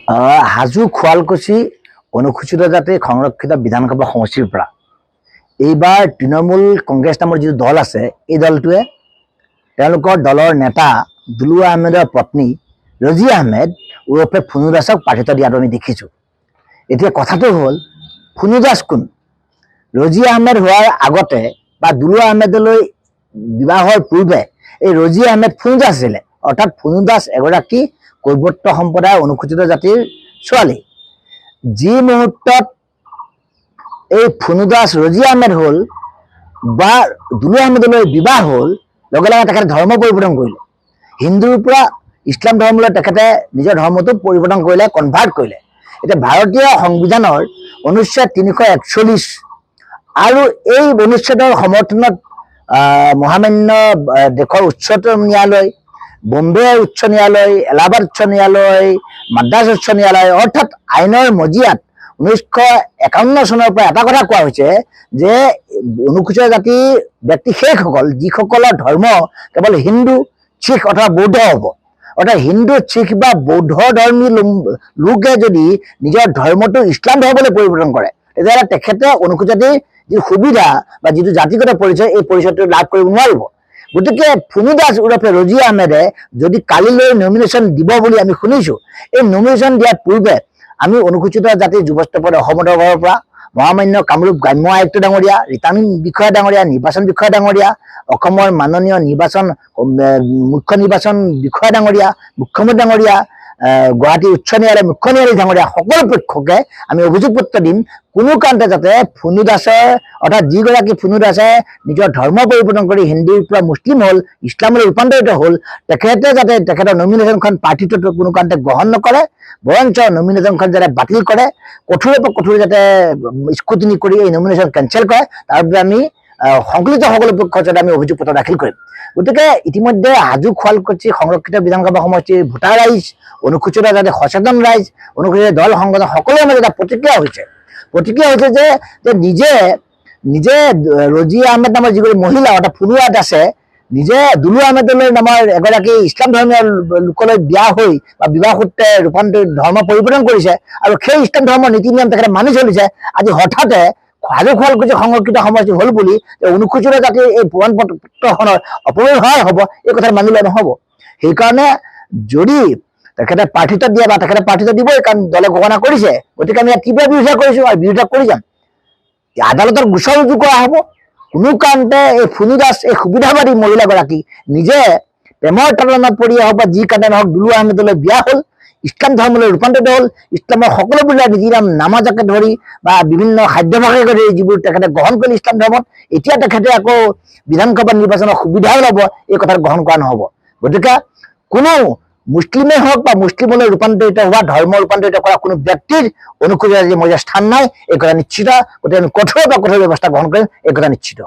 হাজো খোৱালকুছি অনুসূচিত জাতি সংৰক্ষিত বিধানসভা সমষ্টিৰ পৰা এইবাৰ তৃণমূল কংগ্ৰেছ নামৰ যিটো দল আছে, এই দলটোৱে তেওঁলোকৰ দলৰ নেতা দুলু আহমেদৰ পত্নী ৰজি আহমেদ ওৰফে ফুনু দাসক প্ৰাৰ্থিত্ব দিয়াটো আমি দেখিছোঁ। এতিয়া কথাটো হ'ল, ফুনু দাস কোন? ৰজি আহমেদ হোৱাৰ আগতে বা দুলু আহমেদলৈ বিবাহ হোৱাৰ পূৰ্বে এই ৰজি আহমেদ ফুনু দাস আছিলে। অৰ্থাৎ ফুনু দাস এগৰাকী কৈবৰ্ত সম্প্ৰদায়ৰ অনুসূচিত জাতিৰ ছোৱালী। যি মুহূৰ্তত এই ফুনু দাস ৰজি আহমেদ হ'ল বা দুলু আহমেদলৈ বিবাহ হ'ল, লগে লগে তেখেতে ধৰ্ম পৰিৱৰ্তন কৰিলে। হিন্দুৰ পৰা ইছলাম ধৰ্মলৈ তেখেতে নিজৰ ধৰ্মটো পৰিৱৰ্তন কৰিলে, কনভাৰ্ট কৰিলে। এতিয়া ভাৰতীয় সংবিধানৰ অনুচ্ছেদ 341 আৰু এই অনুচ্ছেদৰ সমৰ্থনত মহামান্য দেশৰ উচ্চতম ন্যায়ালয়, বম্বে উচ্চ ন্যায়ালয়, এলাহাবাদ উচ্চ ন্যায়ালয়, মাদ্ৰাজ উচ্চ ন্যায়ালয়, অৰ্থাৎ আইনৰ মজিয়াত 1951 চনৰ পৰা এটা কথা কোৱা হৈছে যে অনুসূচিত জাতিৰ ব্যক্তি সেইসকল যিসকলৰ ধৰ্ম কেৱল হিন্দু, শিখ অথবা বৌদ্ধ হ'ব। অৰ্থাৎ হিন্দু, শিখ বা বৌদ্ধ ধৰ্মী লোকে যদি নিজৰ ধৰ্মটো ইছলাম ধৰ্মলৈ পৰিৱৰ্তন কৰে, তেতিয়াহ'লে তেখেতে অনুসূচিত জাতিৰ যি সুবিধা বা যিটো জাতিগত পৰিচয়, এই পৰিচয়টো লাভ কৰিব নোৱাৰিব। গতিকে ফুনু দাস ওৰফে ৰজি আহমেদে যদি কালিলৈ নমিনেশ্যন দিব বুলি আমি শুনিছোঁ, এই নমিনেশ্যন দিয়াৰ পূৰ্বে আমি অনুসূচিত জাতিৰ যুৱস্তপদ অসম দৰবাৰৰ পৰা মহামান্য কামৰূপ গ্ৰাম্য আয়ুক্ত ডাঙৰীয়া, ৰিটাৰ্ণিং বিষয়া ডাঙৰীয়া, নিৰ্বাচন বিষয়া ডাঙৰীয়া, অসমৰ মাননীয় মুখ্য নিৰ্বাচন বিষয়া ডাঙৰীয়া, মুখ্যমন্ত্ৰী ডাঙৰীয়া, গুৱাহাটী উচ্চ ন্যায়ালয় মুখ্য ন্যায়াধীশ ডাঙৰীয়া, সকলো পক্ষকে আমি অভিযোগ পত্ৰ দিম, কোনো কাৰণতে যাতে ফুনু দাসে অৰ্থাৎ যিগৰাকী ফুনু দাসে নিজৰ ধৰ্ম পৰিৱৰ্তন কৰি হিন্দুৰ পৰা মুছলিম হ'ল, ইছলামলৈ ৰূপান্তৰিত হ'ল, তেখেতে যাতে তেখেতৰ নমিনেশ্যনখন প্ৰাৰ্থিত্বটো কোনো কাৰণতে গ্ৰহণ নকৰে, বৰঞ্চ নমিনেশ্যনখন যাতে বাতিল কৰে, কঠোৰৰ পৰা কঠোৰ যাতে স্ক্ৰুটিনি কৰি এই নমিনেশ্যন কেঞ্চেল কৰে, তাৰ বাবে আমি সংশ্লিষ্ট সকলো পক্ষৰ যাতে আমি অভিযোগ পত্ৰ দাখিল কৰিম। গতিকে ইতিমধ্যে হাজো খোৱালকুছি সংৰক্ষিত বিধানসভা সমষ্টিৰ ভোটাৰ ৰাইজ, অনুসূচিত জাতি সচেতন ৰাইজ, অনুসূচিত দল সংগঠন সকলোৰে মাজত এটা প্ৰতিক্ৰিয়া হৈছে যে নিজে ৰজি আহমেদ নামৰ যিগৰাকী মহিলা অৰ্থাৎ ফুনু দাসে নিজে দুলু আহমেদলৈ নামৰ এগৰাকী ইছলাম ধৰ্মীয় লোকলৈ বিয়া হৈ বা বিবাহ সূত্ৰে ৰূপান্তৰিত ধৰ্ম পৰিৱৰ্তন কৰিছে আৰু সেই ইছলাম ধৰ্মৰ নীতি নিয়ম তেখেতে মানি চলিছে। আজি হঠাতে হাজো খোৱালকুছি সংৰক্ষিত সমষ্টি হ'ল বুলি অনুসূচিত জাতিৰ এই প্ৰমাণ পত্ৰখনৰ অপব্যৱহাৰ হ'ব, এই কথা মানিলে নহ'ব। সেইকাৰণে যদি তেখেতে প্ৰাৰ্থিত্ব দিয়ে বা তেখেতে প্ৰাৰ্থিত্ব দিবই, কাৰণ দলে ঘোষণা কৰিছে, গতিকে আমি ইয়াত তীব্ৰ বিৰোধিতা কৰিছোঁ আৰু বিৰোধিতা কৰি যাম। আদালতৰ গোচৰ ৰুজু কৰা হ'ব। কোনো কাৰণতে এই ফুনু দাস এই সুবিধাবাদী মহিলাগৰাকী নিজে প্ৰেমৰ তালনত পৰিয়ে হওক বা যি কাৰণে নহওক দুলু আহমেদলৈ বিয়া হ'ল, ইছলাম ধৰ্মলৈ ৰূপান্তৰিত হ'ল, ইছলামৰ সকলোবোৰ নীতি নিয়ম নামাজকে ধৰি বা বিভিন্ন খাদ্যভাসকে ধৰি যিবোৰ তেখেতে গ্ৰহণ কৰিলে ইছলাম ধৰ্মত, এতিয়া তেখেতে আকৌ বিধানসভা নিৰ্বাচনৰ সুবিধাও ল'ব, এই কথা গ্ৰহণ কৰা নহ'ব। গতিকে কোনো মুছলিমেই হওক বা মুছলিমলৈ ৰূপান্তৰিত হোৱা, ধৰ্ম ৰূপান্তৰিত কৰা কোনো ব্যক্তিৰ অনুসূচিত জাতিৰ মজিয়াত স্থান নাই, এই কথা নিশ্চিত। গতিকে আমি কঠোৰ পৰা কঠোৰ ব্যৱস্থা গ্ৰহণ কৰিম, এই কথা নিশ্চিত।